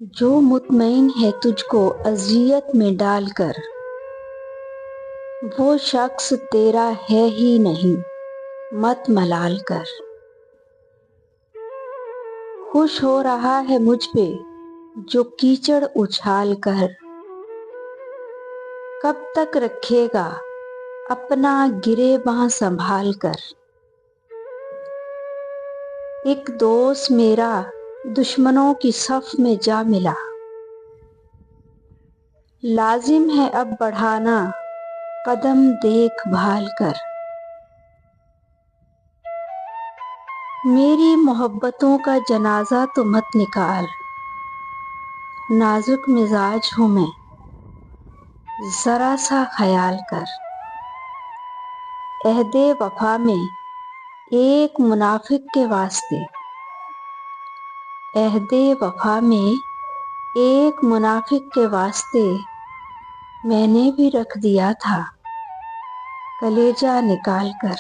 जो मुतमईन है तुझको अज़ियत में डालकर, वो शख्स तेरा है ही नहीं, मत मलाल कर। खुश हो रहा है मुझ पे जो कीचड़ उछाल कर, कब तक रखेगा अपना गिरेबां संभाल कर। एक दोस्त मेरा दुश्मनों की सफ में जा मिला, लाजिम है अब बढ़ाना कदम देखभाल कर। मेरी मोहब्बतों का जनाजा तो मत निकाल, नाजुक मिजाज हूँ मैं, जरा सा ख्याल कर। अहदे वफा में एक मुनाफिक के वास्ते, अहदे वफा में एक मुनाफिक के वास्ते मैंने भी रख दिया था कलेजा निकाल कर।